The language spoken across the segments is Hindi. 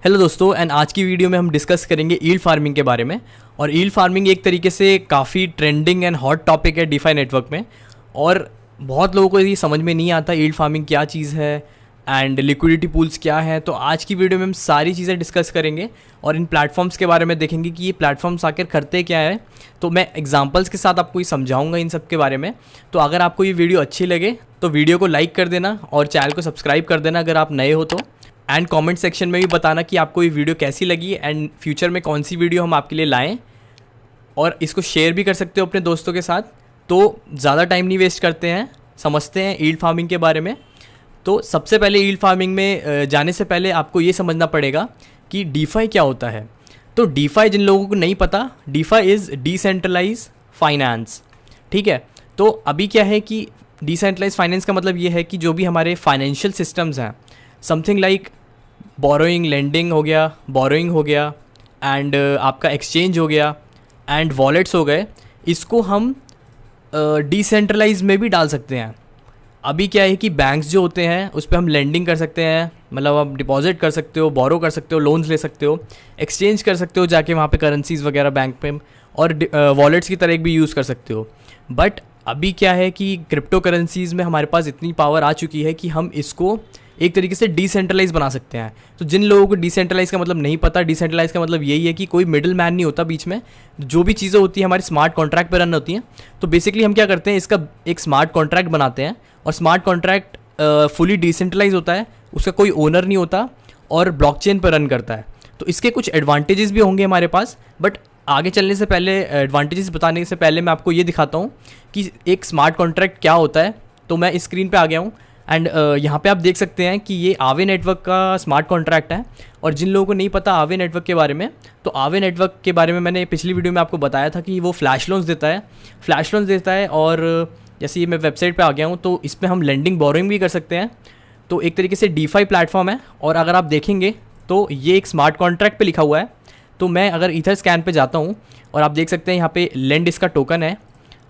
हेलो दोस्तों, एंड आज की वीडियो में हम डिस्कस करेंगे यील्ड फार्मिंग के बारे में। और यील्ड फार्मिंग एक तरीके से काफ़ी ट्रेंडिंग एंड हॉट टॉपिक है डीफाई नेटवर्क में। और बहुत लोगों को ये समझ में नहीं आता यील्ड फार्मिंग क्या चीज़ है एंड लिक्विडिटी पूल्स क्या है। तो आज की वीडियो में हम सारी चीज़ें डिस्कस करेंगे और इन प्लेटफॉर्म्स के बारे में देखेंगे कि ये प्लेटफॉर्म्स आखिर करते क्या है। तो मैं एग्जांपल्स के साथ आपको ये समझाऊंगा इन सब के बारे में। तो अगर आपको ये वीडियो अच्छी लगे तो वीडियो को लाइक कर देना और चैनल को सब्सक्राइब कर देना अगर आप नए हो तो। एंड कमेंट सेक्शन में भी बताना कि आपको ये वीडियो कैसी लगी एंड फ्यूचर में कौन सी वीडियो हम आपके लिए लाएं। और इसको शेयर भी कर सकते हो अपने दोस्तों के साथ। तो ज़्यादा टाइम नहीं वेस्ट करते हैं, समझते हैं यील्ड फार्मिंग के बारे में। तो सबसे पहले यील्ड फार्मिंग में जाने से पहले आपको ये समझना पड़ेगा कि डीफाई क्या होता है। तो डीफाई जिन लोगों को नहीं पता, डीफाई इज़ डिसेंट्रलाइज फाइनेंस। ठीक है, तो अभी क्या है कि डिसेंट्रलाइज फाइनेंस का मतलब ये है कि जो भी हमारे फाइनेंशियल सिस्टम्स हैं, समथिंग लाइक बोरोइंग, लेंडिंग हो गया, बोरोइंग हो गया एंड आपका एक्सचेंज हो गया एंड वॉलेट्स हो गए, इसको हम डिसेंट्रलाइज में भी डाल सकते हैं। अभी क्या है कि बैंक्स जो होते हैं उस पर हम लेंडिंग कर सकते हैं, मतलब आप डिपॉजिट कर सकते हो, बोरो कर सकते हो, लोन्स ले सकते हो, एक्सचेंज कर सकते हो जाके वहाँ पे करेंसीज वगैरह बैंक पे, और वॉलेट्स की तरह भी यूज़ कर सकते हो। बट अभी क्या है कि क्रिप्टो करेंसीज़ में हमारे पास इतनी पावर आ चुकी है कि हम इसको एक तरीके से डिसेंट्रलाइज बना सकते हैं। तो जिन लोगों को डिसेंट्रलाइज का मतलब नहीं पता, डिसेंट्रलाइज का मतलब यही है कि कोई मिडिल मैन नहीं होता बीच में, जो भी चीज़ें होती हैं हमारी स्मार्ट कॉन्ट्रैक्ट पर रन होती हैं। तो बेसिकली हम क्या करते हैं, इसका एक स्मार्ट कॉन्ट्रैक्ट बनाते हैं और स्मार्ट कॉन्ट्रैक्ट फुली डिसेंट्रलाइज होता है, उसका कोई ओनर नहीं होता और ब्लॉकचेन पर रन करता है। तो इसके कुछ एडवांटेजेस भी होंगे हमारे पास, बट आगे चलने से पहले, एडवांटेजेस बताने से पहले मैं आपको ये दिखाता हूँ कि एक स्मार्ट कॉन्ट्रैक्ट क्या होता है। तो मैं स्क्रीन पे आ गया हूँ एंड यहाँ पे आप देख सकते हैं कि ये आवे नेटवर्क का स्मार्ट कॉन्ट्रैक्ट है। और जिन लोगों को नहीं पता आवे नेटवर्क के बारे में, तो आवे नेटवर्क के बारे में मैंने पिछली वीडियो में आपको बताया था कि वो फ्लैश लोन्स देता है। और जैसे ये मैं वेबसाइट पे आ गया हूँ तो इसमें हम लेंडिंग बोरोइंग भी कर सकते हैं। तो एक तरीके से डीफाई प्लेटफॉर्म है। और अगर आप देखेंगे तो ये एक स्मार्ट कॉन्ट्रैक्ट पे लिखा हुआ है। तो मैं अगर ईथर स्कैन पे जाता हूँ और आप देख सकते हैं यहाँ पे लेंड इसका टोकन है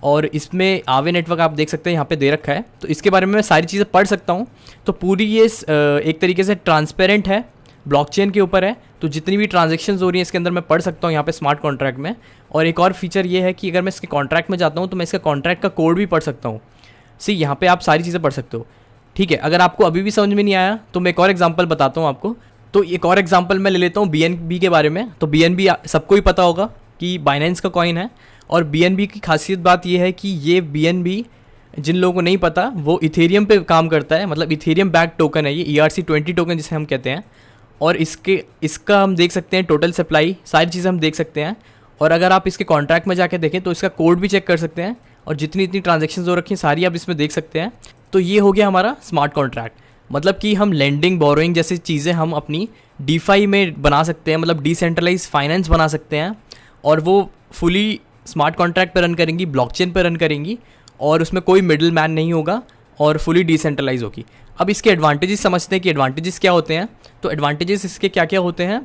और इसमें आवे नेटवर्क आप देख सकते हैं यहाँ पे दे रखा है। तो इसके बारे में मैं सारी चीज़ें पढ़ सकता हूँ। तो पूरी ये एक तरीके से ट्रांसपेरेंट है, ब्लॉकचेन के ऊपर है। तो जितनी भी ट्रांजैक्शंस हो रही हैं इसके अंदर मैं पढ़ सकता हूँ यहाँ पे स्मार्ट कॉन्ट्रैक्ट में। और एक और फीचर ये है कि अगर मैं इसके कॉन्ट्रैक्ट में जाता हूँ तो मैं इसका कॉन्ट्रैक्ट का कोड भी पढ़ सकता हूँ। यहाँ पे आप सारी चीज़ें पढ़ सकते हो। ठीक है, अगर आपको अभी भी समझ में नहीं आया तो मैं एक और एग्जाम्पल बताता हूँ आपको। तो एक और एग्जाम्पल मैं ले लेता हूँ BNB के बारे में। तो BNB सबको ही पता होगा कि बाइनेंस का कॉइन है। और BNB की खासियत बात यह है कि ये BNB जिन लोगों को नहीं पता वो इथेरियम पे काम करता है, मतलब इथेरियम बैक टोकन है ये, ERC20 टोकन जिसे हम कहते हैं। और इसका हम देख सकते हैं टोटल सप्लाई, सारी चीज़ें हम देख सकते हैं। और अगर आप इसके कॉन्ट्रैक्ट में जाके देखें तो इसका कोड भी चेक कर सकते हैं और जितनी इतनी ट्रांजेक्शन्स हो रखी हैं सारी आप इसमें देख सकते हैं। तो ये हो गया हमारा स्मार्ट कॉन्ट्रैक्ट, मतलब कि हम लेंडिंग, बोरोइंग जैसी चीज़ें हम अपनी डीफाई में बना सकते हैं, मतलब डिसेंट्रलाइज फाइनेंस बना सकते हैं। और वो फुली स्मार्ट कॉन्ट्रैक्ट पर रन करेंगी, ब्लॉकचेन पर रन करेंगी और उसमें कोई मिडिल मैन नहीं होगा और फुली डिसेंट्रलाइज होगी। अब इसके एडवांटेजेस समझते हैं कि एडवांटेजेस क्या होते हैं। तो एडवांटेजेस इसके क्या क्या होते हैं।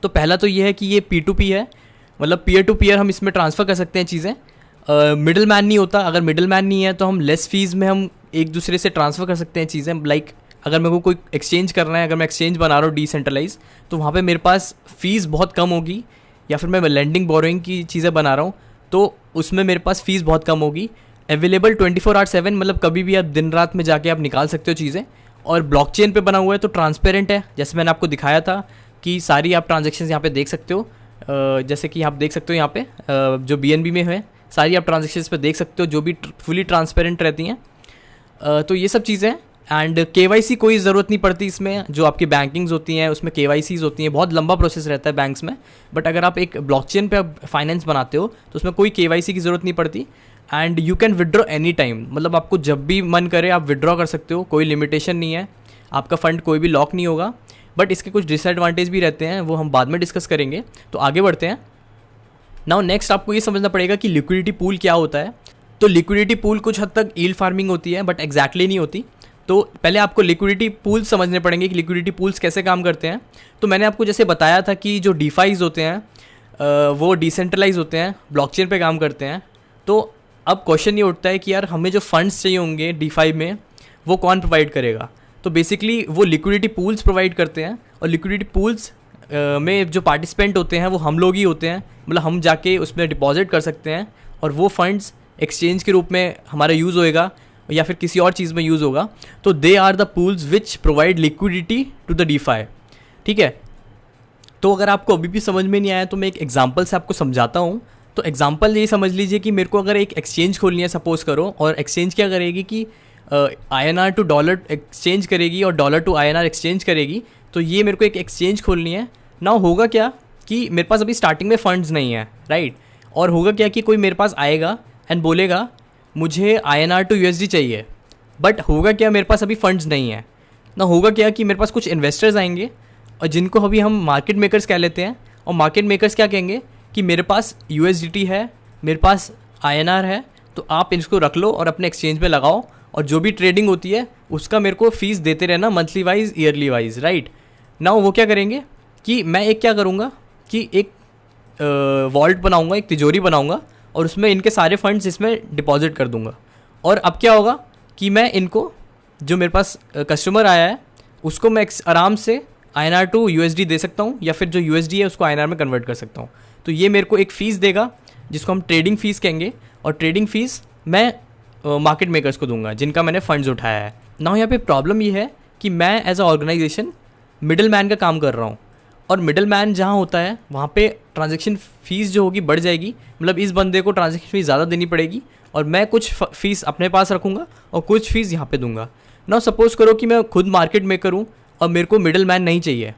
तो पहला तो ये है कि ये P2P है, मतलब पीयर टू पीयर हम इसमें ट्रांसफ़र कर सकते हैं चीज़ें। मिडिल मैन नहीं होता। अगर मिडिल मैन नहीं है तो हम लेस फीस में हम एक दूसरे से ट्रांसफ़र कर सकते हैं चीज़ें। लाइक अगर मेरे को कोई एक्सचेंज करना है, अगर मैं एक्सचेंज बना रहा हूँ डिसेंट्रलाइज, तो वहाँ पे मेरे पास फ़ीस बहुत कम होगी। या फिर मैं लेंडिंग बोरोइंग की चीज़ें बना रहा हूँ तो उसमें मेरे पास फ़ीस बहुत कम होगी। अवेलेबल 24/7, मतलब कभी भी आप दिन रात में जाके आप निकाल सकते हो चीज़ें। और ब्लॉकचेन पे बना हुआ है तो ट्रांसपेरेंट है, जैसे मैंने आपको दिखाया था कि सारी आप ट्रांजेक्शन्स यहाँ पे देख सकते हो। जैसे कि आप देख सकते हो यहाँ पे जो BNB में है सारी आप ट्रांजेक्शन्स पे देख सकते हो जो भी फुली ट्रांसपेरेंट रहती हैं। तो ये सब चीज़ें एंड KYC कोई ज़रूरत नहीं पड़ती इसमें। जो आपकी बैंकिंग्स होती हैं उसमें KYCs होती हैं, बहुत लंबा प्रोसेस रहता है बैंक्स में। बट अगर आप एक ब्लॉकचेन पे फाइनेंस बनाते हो तो उसमें कोई KYC की ज़रूरत नहीं पड़ती। And you can withdraw any time, मतलब आपको जब भी मन करे आप विड्रॉ कर सकते हो, कोई लिमिटेशन नहीं है, आपका फ़ंड कोई भी लॉक नहीं होगा। बट इसके कुछ डिसएडवांटेज भी रहते हैं, वो हम बाद में डिस्कस करेंगे। तो आगे बढ़ते हैं। नाउ नेक्स्ट आपको ये समझना पड़ेगा कि लिक्विडिटी पूल क्या होता है। तो लिक्विडिटी पूल कुछ हद तक यील्ड फार्मिंग होती है बट एग्जैक्टली नहीं होती। तो पहले आपको लिक्विडिटी पूल्स समझने पड़ेंगे कि लिक्विडिटी पूल्स कैसे काम करते हैं। तो मैंने आपको जैसे बताया था कि जो डीफाइज होते हैं वो डिसेंट्रलाइज होते हैं, ब्लॉकचेन पे काम करते हैं। तो अब क्वेश्चन ये उठता है कि यार हमें जो फंड्स चाहिए होंगे डीफाई में वो कौन प्रोवाइड करेगा। तो बेसिकली वो लिक्विडिटी पूल्स प्रोवाइड करते हैं और लिक्विडिटी पूल्स में जो पार्टिसिपेंट होते हैं वो हम लोग ही होते हैं, मतलब हम जाके उसमें डिपॉजिट कर सकते हैं और वो फंड्स एक्सचेंज के रूप में हमारा यूज़ होएगा या फिर किसी और चीज़ में यूज़ होगा। तो they are the pools which provide liquidity to the DeFi. ठीक है, तो अगर आपको अभी भी समझ में नहीं आया तो मैं एक एग्जांपल से आपको समझाता हूँ। तो एग्जांपल ये समझ लीजिए कि मेरे को अगर एक एक्सचेंज खोलनी है सपोज़ करो, और एक्सचेंज क्या करेगी कि INR टू डॉलर एक्सचेंज करेगी और डॉलर टू INR एक्सचेंज करेगी। तो ये मेरे को एक एक्सचेंज खोलनी है ना। होगा क्या कि मेरे पास अभी स्टार्टिंग में फ़ंड्स नहीं है, राइट। और होगा क्या कि कोई मेरे पास आएगा एंड बोलेगा मुझे INR टू USD चाहिए, बट होगा क्या मेरे पास अभी फ़ंड्स नहीं है ना। होगा क्या कि मेरे पास कुछ इन्वेस्टर्स आएंगे और जिनको अभी हम मार्केट मेकर्स कह लेते हैं, और मार्केट मेकर्स क्या कहेंगे कि मेरे पास USDT है, मेरे पास INR है, तो आप इसको रख लो और अपने एक्सचेंज में लगाओ, और जो भी ट्रेडिंग होती है उसका मेरे को फ़ीस देते रहना monthly wise, yearly wise, right. ना वो क्या करेंगे कि मैं एक क्या करूँगा कि एक वॉल्ट बनाऊँगा, एक तिजोरी बनाऊँगा और उसमें इनके सारे फंड्स इसमें डिपॉजिट कर दूँगा। और अब क्या होगा कि मैं इनको, जो मेरे पास कस्टमर आया है उसको मैं आराम से INR टू USD दे सकता हूँ, या फिर जो USD है उसको INR में कन्वर्ट कर सकता हूँ। तो ये मेरे को एक फ़ीस देगा जिसको हम ट्रेडिंग फ़ीस कहेंगे, और ट्रेडिंग फ़ीस मैं मार्केट मेकर्स को दूंगा जिनका मैंने फ़ंड्स उठाया है ना। यहाँ पे प्रॉब्लम ये है कि मैं as a organisation middle man का काम कर रहा हूँ, और मिडल मैन जहाँ होता है वहाँ पे ट्रांजैक्शन फ़ीस जो होगी बढ़ जाएगी, मतलब इस बंदे को ट्रांजैक्शन फ़ीस ज़्यादा देनी पड़ेगी, और मैं कुछ फ़ीस अपने पास रखूँगा और कुछ फ़ीस यहाँ पे दूंगा ना। सपोज़ करो कि मैं खुद मार्केट मेकर हूँ और मेरे को मिडल मैन नहीं चाहिए,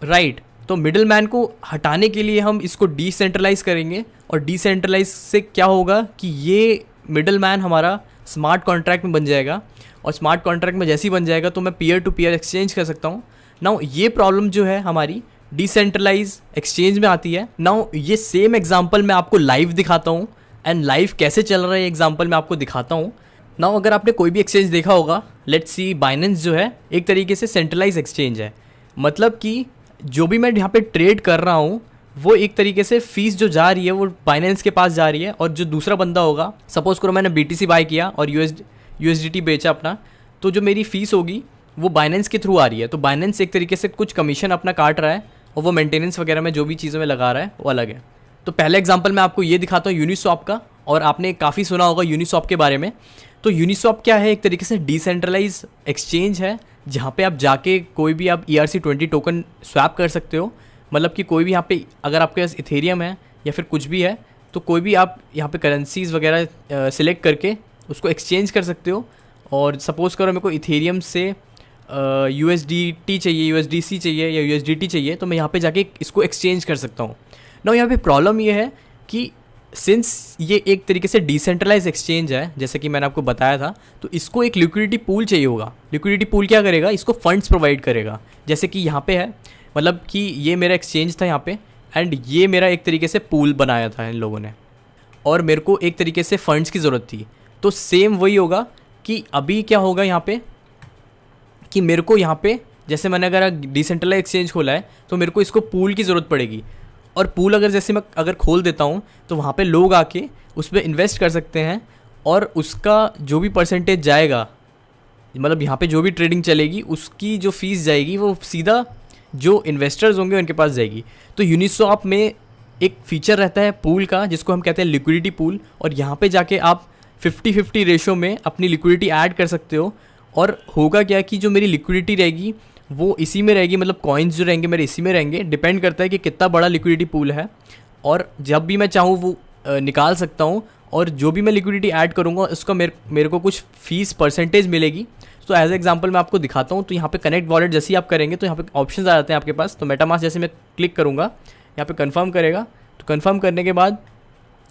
राइट। तो मिडल मैन को हटाने के लिए हम इसको डिसेंट्रलाइज करेंगे, और डिसेंट्रलाइज से क्या होगा कि ये मिडल मैन हमारा स्मार्ट कॉन्ट्रैक्ट में बन जाएगा, और स्मार्ट कॉन्ट्रैक्ट में जैसे ही बन जाएगा तो मैं पीयर टू पीयर एक्सचेंज कर सकता हूँ। नाउ ये प्रॉब्लम जो है हमारी डिसेंट्रलाइज एक्सचेंज में आती है। नाउ ये सेम एग्जांपल मैं आपको लाइव दिखाता हूँ, एंड लाइव कैसे चल रहा है एग्जांपल मैं आपको दिखाता हूँ। नाउ अगर आपने कोई भी एक्सचेंज देखा होगा, लेट्स सी बाइनेंस जो है एक तरीके से सेंट्रलाइज एक्सचेंज है, मतलब कि जो भी मैं यहाँ पे ट्रेड कर रहा हूँ वो एक तरीके से फ़ीस जो जा रही है वो बाइनेंस के पास जा रही है, और जो दूसरा बंदा होगा, सपोज़ करो मैंने BTC बाय किया और USDT बेचा अपना, तो जो मेरी फ़ीस होगी वो बाइनेंस के थ्रू आ रही है। तो बाइनेंस एक तरीके से कुछ कमीशन अपना काट रहा है, और वो मेंटेनेंस वगैरह में जो भी चीज़ों में लगा रहा है वो अलग है। तो पहले एग्जांपल मैं आपको ये दिखाता हूँ यूनिस्वैप का, और आपने काफ़ी सुना होगा यूनिस्वैप के बारे में। तो यूनिस्वैप क्या है, एक तरीके से डिसेंट्रलाइज एक्सचेंज है जहाँ पे आप जाके कोई भी आप ERC-20 टोकन स्वैप कर सकते हो। मतलब कि कोई भी यहाँ पे अगर आपके पास इथेरियम है या फिर कुछ भी है, तो कोई भी आप यहाँ पे करेंसीज़ वगैरह सिलेक्ट करके उसको एक्सचेंज कर सकते हो। और सपोज़ करो मेरे को इथेरियम से USDT चाहिए, USDC चाहिए या USDT चाहिए, तो मैं यहाँ पे जाके इसको एक्सचेंज कर सकता हूँ ना। यहाँ पे प्रॉब्लम ये है कि सिंस ये एक तरीके से डिसेंट्रलाइज एक्सचेंज है, जैसे कि मैंने आपको बताया था, तो इसको एक लिक्विडिटी पूल चाहिए होगा। लिक्विडिटी पूल क्या करेगा, इसको फंड्स प्रोवाइड करेगा। जैसे कि यहाँ पे है, मतलब कि ये मेरा एक्सचेंज था यहाँ पे, एंड ये मेरा एक तरीके से पूल बनाया था इन लोगों ने, और मेरे को एक तरीके से फंड्स की ज़रूरत थी। तो सेम वही होगा कि अभी क्या होगा यहाँ पे कि मेरे को यहाँ पे, जैसे मैंने अगर डिसेंट्रलाइज एक्सचेंज खोला है तो मेरे को इसको पूल की ज़रूरत पड़ेगी, और पूल अगर जैसे मैं अगर खोल देता हूँ तो वहाँ पे लोग आके उसमें इन्वेस्ट कर सकते हैं, और उसका जो भी परसेंटेज जाएगा, मतलब यहाँ पे जो भी ट्रेडिंग चलेगी उसकी जो फ़ीस जाएगी वो सीधा जो इन्वेस्टर्स होंगे उनके पास जाएगी। तो यूनिस्वैप में एक फ़ीचर रहता है पूल का जिसको हम कहते हैं लिक्विडिटी पूल, और यहाँ पे जाके आप 50-50 रेशो में अपनी लिक्विडिटी ऐड कर सकते हो। और होगा क्या कि जो मेरी लिक्विडिटी रहेगी वो इसी में रहेगी, मतलब कॉइन्स जो रहेंगे मेरे इसी में रहेंगे। डिपेंड करता है कि कितना बड़ा लिक्विडिटी पूल है, और जब भी मैं चाहूँ वो निकाल सकता हूँ, और जो भी मैं लिक्विडिटी ऐड करूँगा उसका मेरे को कुछ फ़ीस परसेंटेज मिलेगी। तो एज एग्जांपल मैं आपको दिखाता हूँ। तो यहाँ पे कनेक्ट वॉलेट जैसे ही आप करेंगे तो यहाँ पे ऑप्शंस आ जाते हैं आपके पास। तो मेटामास्क जैसे मैं क्लिक करूँगा, यहाँ पे कंफर्म करेगा, तो कंफर्म करने के बाद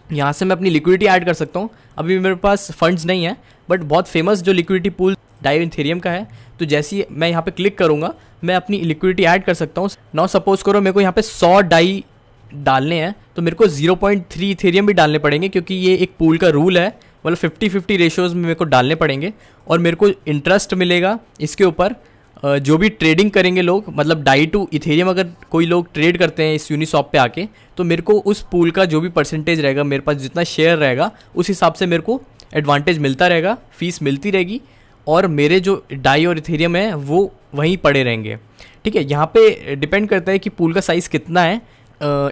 यहाँ से मैं अपनी लिक्विडिटी ऐड कर सकता हूँ। अभी मेरे पास फंड्स नहीं है, बट बहुत फेमस जो लिक्विडिटी पूल डाई इथेरियम का है, तो जैसे ही मैं यहाँ पे क्लिक करूँगा मैं अपनी लिक्विडिटी ऐड कर सकता हूँ। नाउ सपोज करो मेरे को यहाँ पे 100 डाई डालने हैं, तो मेरे को 0.3 इथेरियम भी डालने पड़ेंगे, क्योंकि ये एक पूल का रूल है, मतलब 50-50 रेशोज़ में मेरे को डालने पड़ेंगे। और मेरे को इंटरेस्ट मिलेगा इसके ऊपर जो भी ट्रेडिंग करेंगे लोग, मतलब डाई टू इथेरियम अगर कोई लोग ट्रेड करते हैं इस यूनिस्वैप पे आके, तो मेरे को उस पूल का जो भी परसेंटेज रहेगा, मेरे पास जितना शेयर रहेगा उस हिसाब से मेरे को एडवांटेज मिलता रहेगा, फीस मिलती रहेगी, और मेरे जो डाई और इथेरियम है वो वहीं पड़े रहेंगे। ठीक है, यहाँ पे डिपेंड करता है कि पूल का साइज़ कितना है।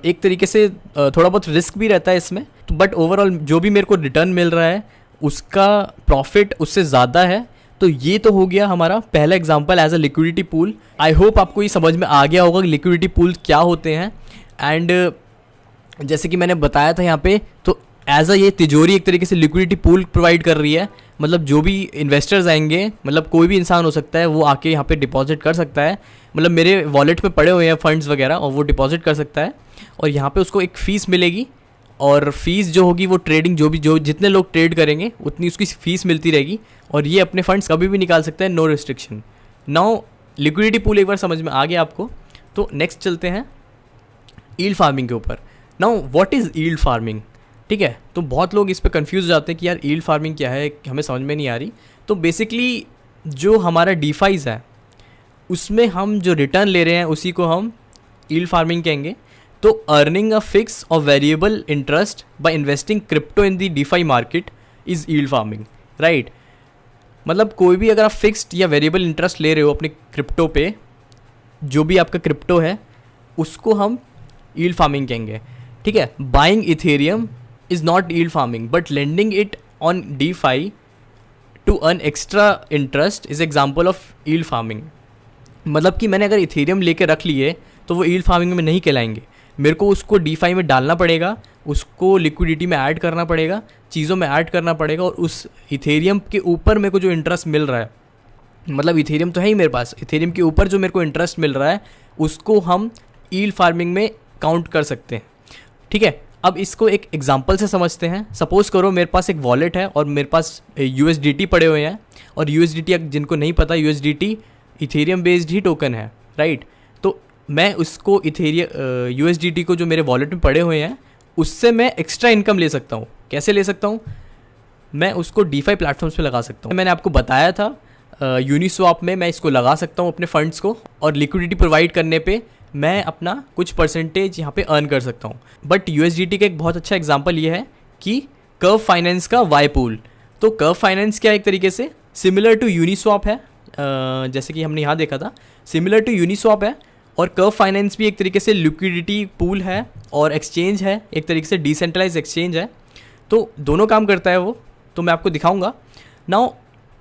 एक तरीके से थोड़ा बहुत रिस्क भी रहता है इसमें, तो बट ओवरऑल जो भी मेरे को रिटर्न मिल रहा है उसका प्रॉफिट उससे ज़्यादा है। तो ये तो हो गया हमारा पहला example as a liquidity pool. I hope आपको ये समझ में आ गया होगा कि लिक्विडिटी पूल क्या होते हैं। एंड जैसे कि मैंने बताया था यहाँ पे, तो एज अ ये तिजोरी एक तरीके से लिक्विडिटी पूल प्रोवाइड कर रही है। मतलब जो भी इन्वेस्टर्स आएंगे, मतलब कोई भी इंसान हो सकता है, वो आके यहाँ पे डिपॉजिट कर सकता है। मतलब मेरे वॉलेट में पड़े हुए हैं फंड्स वगैरह, और वो डिपॉजिट कर सकता है, और यहाँ पे उसको एक फ़ीस मिलेगी। और फीस जो होगी वो ट्रेडिंग जो जितने लोग ट्रेड करेंगे उतनी उसकी फ़ीस मिलती रहेगी, और ये अपने फंड्स कभी भी निकाल सकता है, no restriction. Now liquidity pool एक बार समझ में आ गया आपको, तो नेक्स्ट चलते हैं यील्ड फार्मिंग के ऊपर। Now what is yield farming? ठीक है, तो बहुत लोग इस पर कंफ्यूज हो जाते हैं कि यार यील्ड फार्मिंग क्या है, हमें समझ में नहीं आ रही। तो बेसिकली जो हमारा डीफाइज है उसमें हम जो रिटर्न ले रहे हैं उसी को हम यील्ड फार्मिंग कहेंगे। तो अर्निंग अ फिक्स और variable interest by investing crypto in the DeFi market is yield farming, right. मतलब कोई भी अगर आप फिक्स्ड या वेरिएबल इंटरेस्ट ले रहे हो अपने क्रिप्टो पे, जो भी आपका क्रिप्टो है उसको हम यील्ड फार्मिंग कहेंगे। ठीक है, buying Ethereum is not yield farming but lending it on DeFi to earn extra interest is example of yield farming. मतलब कि मैंने अगर इथेरियम लेके रख लिए तो वो यील्ड फार्मिंग में नहीं कहलाएंगे, मेरे को उसको डीफाई में डालना पड़ेगा, उसको लिक्विडिटी में ऐड करना पड़ेगा, चीज़ों में ऐड करना पड़ेगा, और उस इथेरियम के ऊपर मेरे को जो इंटरेस्ट मिल रहा है, मतलब इथेरियम तो है ही मेरे पास, इथेरियम के ऊपर जो मेरे को इंटरेस्ट मिल रहा है उसको हम यील्ड फार्मिंग में काउंट कर सकते हैं। ठीक है, अब इसको एक एग्जांपल से समझते हैं। सपोज़ करो मेरे पास एक वॉलेट है और मेरे पास USDT पड़े हुए हैं, और USDT जिनको नहीं पता, USDT इथेरियम बेस्ड ही टोकन है, राइट। तो मैं उसको USDT को जो मेरे वॉलेट में पड़े हुए हैं उससे मैं एक्स्ट्रा इनकम ले सकता हूँ। कैसे ले सकता हूँ? मैं उसको डीफाई प्लेटफॉर्म्स पे लगा सकता हूँ। मैंने आपको बताया था यूनिस्वैप में मैं इसको लगा सकता हूँ अपने फंड्स को, और लिक्विडिटी प्रोवाइड करने पे मैं अपना कुछ परसेंटेज यहाँ पे अर्न कर सकता हूँ। बट USDT का एक बहुत अच्छा एग्जांपल ये है कि कर्व फाइनेंस का वाई पूल। तो कर्व फाइनेंस क्या एक तरीके से सिमिलर टू यूनिस्वैप है, जैसे कि हमने यहाँ देखा था, सिमिलर टू यूनिस्वैप है। और कर्व फाइनेंस भी एक तरीके से लिक्विडिटी पूल है और एक्सचेंज है, एक तरीके से डिसेंट्रलाइज एक्सचेंज है। तो दोनों काम करता है वो, तो मैं आपको दिखाऊंगा। नाउ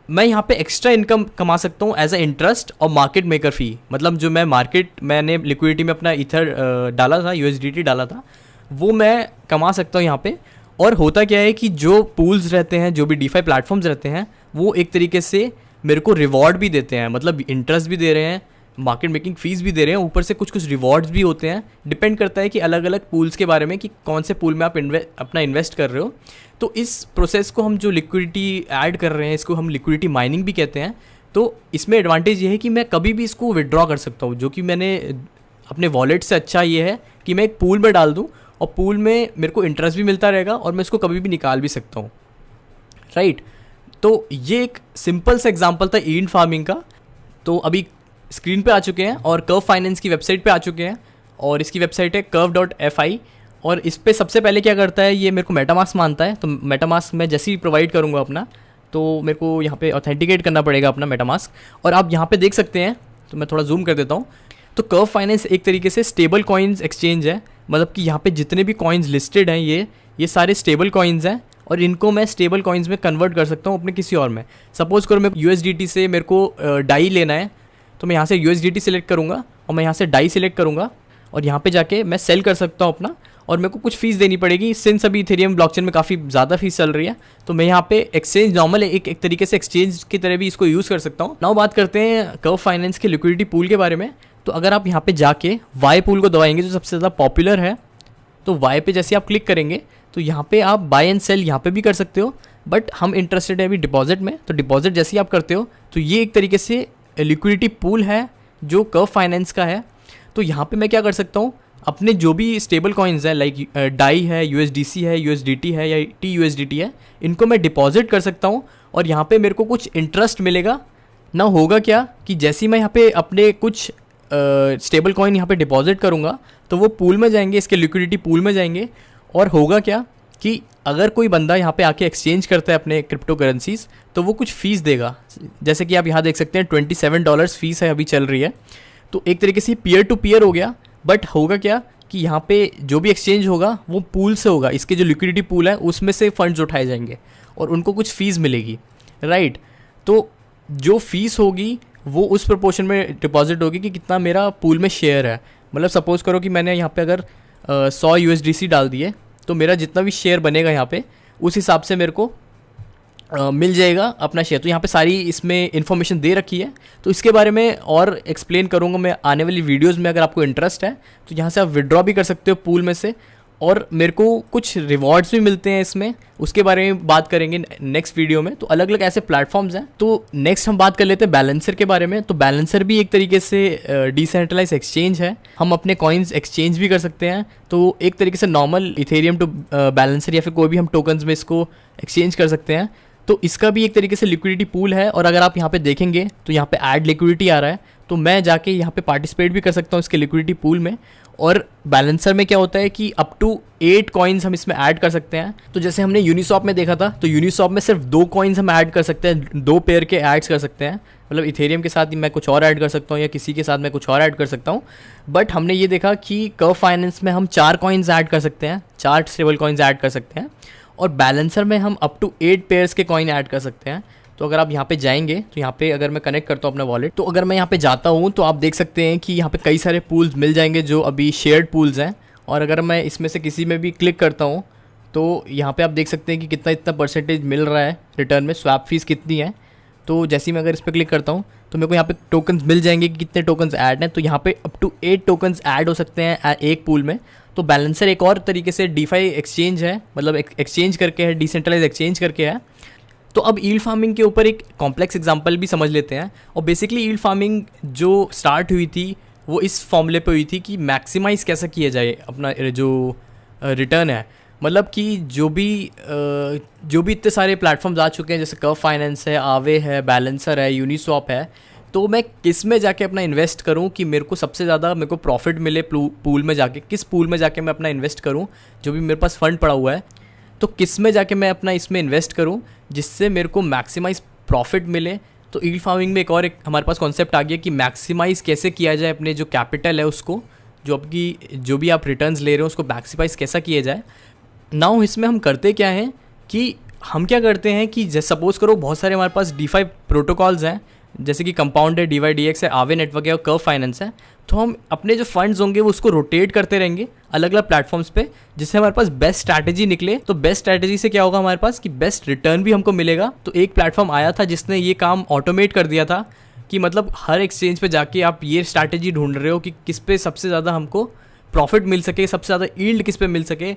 मैं यहाँ पे एक्स्ट्रा इनकम कमा सकता हूँ एज अ इंटरेस्ट और मार्केट मेकर फ़ी। मतलब जो मैंने लिक्विडिटी में अपना ईथर डाला था, USDT डाला था, वो मैं कमा सकता हूँ यहाँ पे। और होता क्या है कि जो पूल्स रहते हैं, जो भी डीफाई प्लेटफॉर्म्स रहते हैं, वो एक तरीके से मेरे को रिवॉर्ड भी देते हैं, मतलब इंटरेस्ट भी दे रहे हैं, मार्केट मेकिंग फ़ीस भी दे रहे हैं, ऊपर से कुछ कुछ रिवॉर्ड्स भी होते हैं। डिपेंड करता है कि अलग अलग पूल्स के बारे में कि कौन से पूल में आप अपना इन्वेस्ट कर रहे हो। तो इस प्रोसेस को हम जो लिक्विडिटी ऐड कर रहे हैं, इसको हम लिक्विडिटी माइनिंग भी कहते हैं। तो इसमें एडवांटेज ये है कि मैं कभी भी इसको विड्रॉ कर सकता हूँ, जो कि मैंने अपने वॉलेट से अच्छा ये है कि मैं एक पूल में डाल दूँ और पूल में मेरे को इंटरेस्ट भी मिलता रहेगा और मैं इसको कभी भी निकाल भी सकता हूँ, राइट। तो ये एक सिंपल सा एग्जांपल था यील्ड फार्मिंग का। तो अभी स्क्रीन पे आ चुके हैं और कर्व फाइनेंस की वेबसाइट पे आ चुके हैं, और इसकी वेबसाइट है curve.fi। और इस पे सबसे पहले क्या करता है, ये मेरे को मेटामास्क मानता है। तो मेटामास्क मैं जैसे ही प्रोवाइड करूँगा अपना, तो मेरे को यहाँ पे ऑथेंटिकेट करना पड़ेगा अपना मेटामास्क। और आप यहाँ पे देख सकते हैं, तो मैं थोड़ा जूम कर देता हूँ। तो कर्व फाइनेंस एक तरीके से स्टेबल कॉइन्स एक्सचेंज है। मतलब कि यहाँ पे जितने भी कॉइन्स लिस्टेड हैं, ये सारे स्टेबल कॉइन्स हैं, और इनको मैं स्टेबल कॉइन्स में कन्वर्ट कर सकता हूँ अपने किसी और में। सपोज़ करो मेरे को USDT से मेरे को डाई लेना है, तो मैं यहाँ से USDT सिलेक्ट करूँगा और मैं यहाँ से डाई सिलेक्ट करूँगा, और यहाँ पे जाके मैं सेल कर सकता हूँ अपना, और मेरे को कुछ फ़ीस देनी पड़ेगी। सिंस अभी इथेरियम ब्लॉकचेन में काफ़ी ज़्यादा फीस चल रही है, तो मैं यहाँ पे एक्सचेंज नॉर्मल एक तरीके से एक्सचेंज की तरह भी इसको यूज़ कर सकता हूँ। नाउ बात करते हैं कर्व फाइनेंस के लिक्विडिटी पूल के बारे में। तो अगर आप यहाँ पे जाके वाई पूल को दबाएंगे, जो सबसे ज़्यादा पॉपुलर है, तो वाई पे जैसे आप क्लिक करेंगे तो यहाँ पे आप बाय एंड सेल यहाँ पे भी कर सकते हो। बट हम इंटरेस्टेड है अभी डिपॉजिट में, तो डिपॉजिट जैसे ही आप करते हो, तो ये एक तरीके से लिक्विडिटी पूल है जो कर्व फाइनेंस का है। तो यहाँ पे मैं क्या कर सकता हूँ, अपने जो भी स्टेबल कॉइन्स हैं, लाइक डाई है, USDC है, USDT है या TUSDT है, इनको मैं डिपॉजिट कर सकता हूँ, और यहाँ पे मेरे को कुछ इंटरेस्ट मिलेगा ना। होगा क्या कि जैसे ही मैं यहाँ पे अपने कुछ स्टेबल कॉइन यहाँ पे डिपॉजिट करूँगा, तो वो पूल में जाएंगे, इसके लिक्विडिटी पूल में जाएंगे, और होगा क्या कि अगर कोई बंदा यहाँ पे आके एक्सचेंज करता है अपने क्रिप्टो करेंसीज तो वो कुछ फ़ीस देगा। जैसे कि आप यहाँ देख सकते हैं $27 फ़ीस है अभी चल रही है। तो एक तरीके से पीयर टू पीयर हो गया, बट होगा क्या कि यहाँ पे जो भी एक्सचेंज होगा वो पूल से होगा, इसके जो लिक्विडिटी पूल है उसमें से फंड्स उठाए जाएंगे और उनको कुछ फ़ीस मिलेगी, राइट। तो जो फीस होगी वो उस प्रोपोर्शन में डिपॉजिट होगी कि कितना मेरा पूल में शेयर है। मतलब सपोज़ करो कि मैंने यहाँ पे अगर 100 USDC डाल दिए तो मेरा जितना भी शेयर बनेगा यहाँ पे उस हिसाब से मेरे को मिल जाएगा अपना शेयर। तो यहाँ पे सारी इसमें इन्फॉर्मेशन दे रखी है, तो इसके बारे में और एक्सप्लेन करूँगा मैं आने वाली वीडियोज़ में। अगर आपको इंटरेस्ट है तो यहाँ से आप विड्रॉ भी कर सकते हो पूल में से, और मेरे को कुछ रिवॉर्ड्स भी मिलते हैं इसमें, उसके बारे में बात करेंगे नेक्स्ट वीडियो में। तो अलग अलग ऐसे प्लेटफॉर्म्स हैं। तो नेक्स्ट हम बात कर लेते हैं बैलेंसर के बारे में। तो बैलेंसर भी एक तरीके से डिसेंट्रलाइज एक्सचेंज है, हम अपने कॉइन्स एक्सचेंज भी कर सकते हैं। तो एक तरीके से नॉर्मल इथेरियम टू बैलेंसर या फिर कोई भी हम टोकन्स में इसको एक्सचेंज कर सकते हैं। तो इसका भी एक तरीके से लिक्विडिटी पूल है, और अगर आप यहाँ पे देखेंगे तो यहाँ पे ऐड लिक्विडिटी आ रहा है, तो मैं जाके यहाँ पे पार्टिसिपेट भी कर सकता हूँ इसके लिक्विडिटी पूल में। और बैलेंसर में क्या होता है कि अप टू 8 कॉइन्स हम इसमें ऐड कर सकते हैं। तो जैसे हमने यूनिसॉप में देखा था, तो यूनिसॉप में सिर्फ 2 कॉइन्स हम ऐड कर सकते हैं, 2 पेयर के ऐड्स कर सकते हैं। मतलब इथेरियम के साथ मैं कुछ और ऐड कर सकता हूँ या किसी के साथ मैं कुछ और ऐड कर सकता हूँ। बट हमने ये देखा कि कर्व फाइनेंस में हम 4 कॉइन्स ऐड कर सकते हैं, 4 स्टेबल कॉइन्स ऐड कर सकते हैं, और बैलेंसर में हम अप टू 8 पेयर्स के कॉइन ऐड कर सकते हैं। तो अगर आप यहाँ पे जाएंगे तो यहाँ पे अगर मैं कनेक्ट करता हूँ अपना वॉलेट, तो अगर मैं यहाँ पे जाता हूँ तो आप देख सकते हैं कि यहाँ पे कई सारे पूल्स मिल जाएंगे जो अभी शेयर्ड पूल्स हैं। और अगर मैं इसमें से किसी में भी क्लिक करता हूँ तो यहाँ पे आप देख सकते हैं कि कितना इतना परसेंटेज मिल रहा है रिटर्न में, स्वैप फीस कितनी है। तो जैसे ही मैं अगर इस पर क्लिक करता हूँ तो मेरे को यहाँ पे टोकन्स मिल जाएंगे कि कितने टोकन्स ऐड हैं। तो यहाँ पे अप टू 8 टोकन्स ऐड हो सकते हैं एक पूल में। तो बैलेंसर एक और तरीके से डीफाई एक्सचेंज है, मतलब एक्सचेंज करके है, डिसेंट्रलाइज एक्सचेंज करके है। तो अब ईल्ड फार्मिंग के ऊपर एक कॉम्प्लेक्स एग्जांपल भी समझ लेते हैं। और बेसिकली ईल्ड फार्मिंग जो स्टार्ट हुई थी वो इस फॉर्मूले पे हुई थी कि मैक्सिमाइज़ कैसे किया जाए अपना जो रिटर्न है। मतलब कि जो भी इतने सारे प्लेटफॉर्म्स आ चुके हैं, जैसे कर्व फाइनेंस है, आवे है, बैलेंसर है, यूनिसॉप है, तो मैं किस में जाके अपना इन्वेस्ट करूं कि मेरे को सबसे ज़्यादा मेरे को प्रॉफिट मिले पूल में जाके, किस पूल में जाके मैं अपना इन्वेस्ट करूं जो भी मेरे पास फंड पड़ा हुआ है। तो किस में जाके मैं अपना इसमें इन्वेस्ट करूं जिससे मेरे को मैक्सिमाइज प्रॉफिट मिले। तो ईल्ड फार्मिंग में एक और हमारे पास कॉन्सेप्ट आ गया कि मैक्सिमाइज़ कैसे किया जाए अपने जो कैपिटल है उसको, जो भी आप रिटर्न्स ले रहे हो उसको मैक्सिमाइज़ कैसा किया जाए। नाउ इसमें हम करते क्या हैं कि हम क्या करते हैं कि जैसे सपोज़ करो बहुत सारे हमारे पास DeFi प्रोटोकॉल्स हैं, जैसे कि कंपाउंड है, DYDX है, आवे नेटवर्क है और कर्व फाइनेंस है। तो हम अपने जो फंड्स होंगे वो उसको रोटेट करते रहेंगे अलग अलग प्लेटफॉर्म्स पे, जिससे हमारे पास बेस्ट स्ट्रैटेजी निकले। तो बेस्ट स्ट्रैटेजी से क्या होगा हमारे पास कि बेस्ट रिटर्न भी हमको मिलेगा। तो एक प्लेटफॉर्म आया था जिसने ये काम ऑटोमेट कर दिया था कि मतलब हर एक्सचेंज पे जाके आप ये स्ट्रैटेजी ढूंढ रहे हो कि किस पे सबसे ज़्यादा हमको प्रॉफिट मिल सके, सबसे ज़्यादा यील्ड किस पे मिल सके,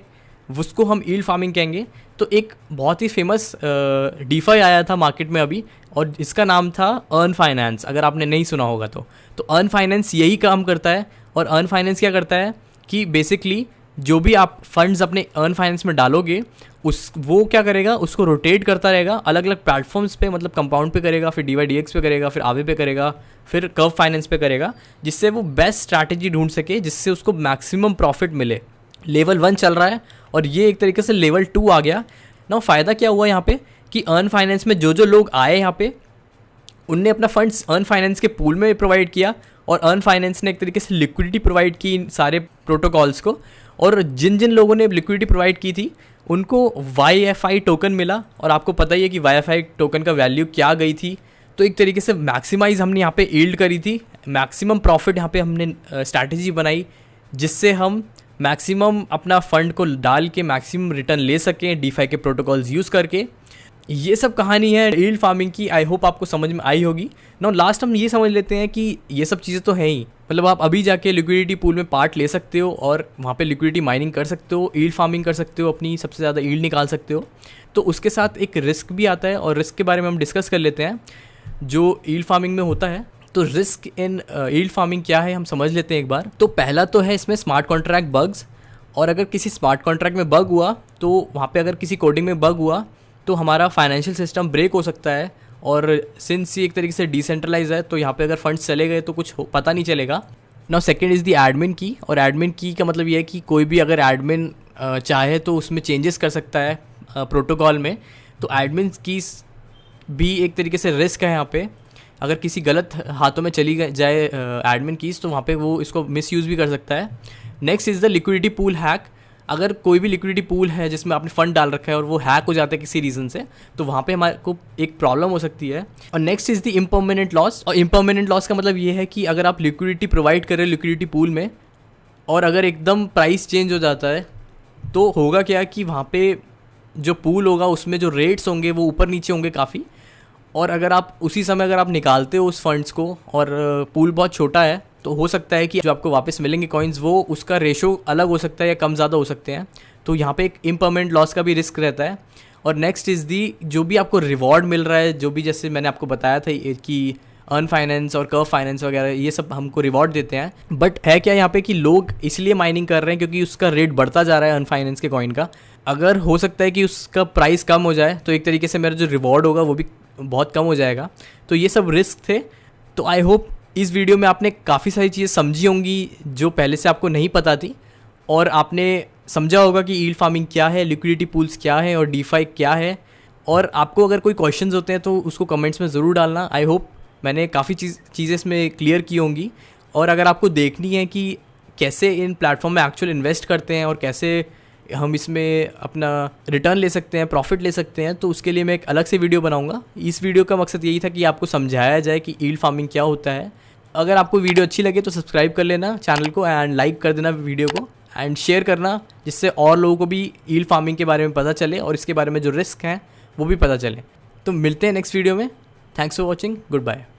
उसको हम यील्ड फार्मिंग कहेंगे। तो एक बहुत ही फेमस डीफाई आया था मार्केट में अभी, और इसका नाम था अर्न फाइनेंस। अगर आपने नहीं सुना होगा तो अर्न फाइनेंस यही काम करता है। और अर्न फाइनेंस क्या करता है कि बेसिकली जो भी आप फंड्स अपने अर्न फाइनेंस में डालोगे वो क्या करेगा, उसको रोटेट करता रहेगा अलग अलग प्लेटफॉर्म्स पे, मतलब कंपाउंड पे करेगा, फिर DYDX पे करेगा, फिर आवे पे करेगा, फिर कर्व फाइनेंस पे करेगा, जिससे वो बेस्ट स्ट्रैटेजी ढूंढ सके जिससे उसको मैक्सिमम प्रॉफिट मिले। लेवल 1 चल रहा है और ये एक तरीके से लेवल 2 आ गया ना। फ़ायदा क्या हुआ यहाँ पे कि अर्न फाइनेंस में जो लोग आए यहाँ पे उनने अपना फंड्स अर्न फाइनेंस के पूल में प्रोवाइड किया, और अर्न फाइनेंस ने एक तरीके से लिक्विडिटी प्रोवाइड की इन सारे प्रोटोकॉल्स को। और जिन लोगों ने लिक्विडिटी प्रोवाइड की थी उनको YFI टोकन मिला, और आपको पता ही है कि YFI टोकन का वैल्यू क्या गई थी। तो एक तरीके से मैक्सिमाइज़ हमने यहाँ पे यील्ड करी थी, मैक्सिमम प्रॉफिट यहाँ पे हमने स्ट्रैटेजी बनाई जिससे हम मैक्सिमम अपना फ़ंड को डाल के मैक्सिमम रिटर्न ले सकें डीफाई के प्रोटोकॉल्स यूज़ करके। ये सब कहानी है यील्ड फार्मिंग की। आई होप आपको समझ में आई होगी। नाउ लास्ट हम ये समझ लेते हैं कि ये सब चीज़ें तो हैं ही, मतलब आप अभी जाके लिक्विडिटी पूल में पार्ट ले सकते हो और वहाँ पे लिक्विडिटी माइनिंग कर सकते हो, यील्ड फार्मिंग कर सकते हो, अपनी सबसे ज़्यादा यील्ड निकाल सकते हो। तो उसके साथ एक रिस्क भी आता है, और रिस्क के बारे में हम डिस्कस कर लेते हैं जो यील्ड फार्मिंग में होता है। तो रिस्क इन यील्ड फार्मिंग क्या है हम समझ लेते हैं एक बार। तो पहला तो है इसमें स्मार्ट कॉन्ट्रैक्ट बग्स, और अगर किसी स्मार्ट कॉन्ट्रैक्ट में बग हुआ तो वहाँ पे अगर किसी कोडिंग में बग हुआ तो हमारा फाइनेंशियल सिस्टम ब्रेक हो सकता है। और सिंस ये एक तरीके से डिसेंट्रलाइज है तो यहाँ पे अगर फंड्स चले गए तो कुछ पता नहीं चलेगा। Now second is the admin की, और एडमिन की का मतलब ये है कि कोई भी अगर एडमिन चाहे तो उसमें चेंजेस कर सकता है प्रोटोकॉल में। तो एडमिन कीज़ भी एक तरीके से रिस्क है यहाँ पे। अगर किसी गलत हाथों में चली जाए एडमिन कीज़ तो वहाँ पे वो इसको मिसयूज़ भी कर सकता है। Next is the liquidity pool hack. अगर कोई भी लिक्विडिटी पूल है जिसमें आपने फ़ंड डाल रखा है और वो हैक हो जाता है किसी रीज़न से, तो वहाँ पे हमारे को एक प्रॉब्लम हो सकती है। और next is the impermanent loss. और इम्परमानेंट लॉस का मतलब ये है कि अगर आप लिक्विडिटी प्रोवाइड कर रहे हो लिक्विडिटी पूल में और अगर एकदम प्राइस चेंज हो जाता है तो होगा क्या कि वहाँ पे जो पूल होगा उसमें जो रेट्स होंगे वो ऊपर नीचे होंगे काफ़ी। और अगर आप उसी समय अगर आप निकालते हो उस फंड्स को और पूल बहुत छोटा है तो हो सकता है कि जो आपको वापस मिलेंगे कॉइन्स वो उसका रेशो अलग हो सकता है या कम ज़्यादा हो सकते हैं। तो यहाँ पे एक इम्परमानेंट लॉस का भी रिस्क रहता है। और नेक्स्ट इज़ दी जो भी आपको रिवॉर्ड मिल रहा है, जो भी जैसे मैंने आपको बताया था कि अर्न फाइनेंस और कर्व फाइनेंस वगैरह ये सब हमको रिवॉर्ड देते हैं। बट है क्या यहाँ पे कि लोग इसलिए माइनिंग कर रहे हैं क्योंकि उसका रेट बढ़ता जा रहा है अर्न फाइनेंस के कॉइन का। अगर हो सकता है कि उसका प्राइस कम हो जाए तो एक तरीके से मेरा जो रिवॉर्ड होगा वो भी बहुत कम हो जाएगा। तो ये सब रिस्क थे। तो आई होप इस वीडियो में आपने काफ़ी सारी चीज़ें समझी होंगी जो पहले से आपको नहीं पता थी, और आपने समझा होगा कि यील्ड फार्मिंग क्या है, लिक्विडिटी पूल्स क्या है और डीफाई क्या है। और आपको अगर कोई क्वेश्चंस होते हैं तो उसको कमेंट्स में ज़रूर डालना। आई होप मैंने काफ़ी चीज़ें इसमें क्लियर की होंगी। और अगर आपको देखनी है कि कैसे इन प्लेटफॉर्म में एक्चुअल इन्वेस्ट करते हैं और कैसे हम इसमें अपना रिटर्न ले सकते हैं, प्रॉफिट ले सकते हैं, तो उसके लिए मैं एक अलग से वीडियो बनाऊंगा। इस वीडियो का मकसद यही था कि आपको समझाया जाए कि यील्ड फार्मिंग क्या होता है। अगर आपको वीडियो अच्छी लगे तो सब्सक्राइब कर लेना चैनल को एंड लाइक कर देना वीडियो को एंड शेयर करना, जिससे और लोगों को भी यील्ड फार्मिंग के बारे में पता चले और इसके बारे में जो रिस्क हैं वो भी पता चले। तो मिलते हैं नेक्स्ट वीडियो में। Thanks for watching. Good bye.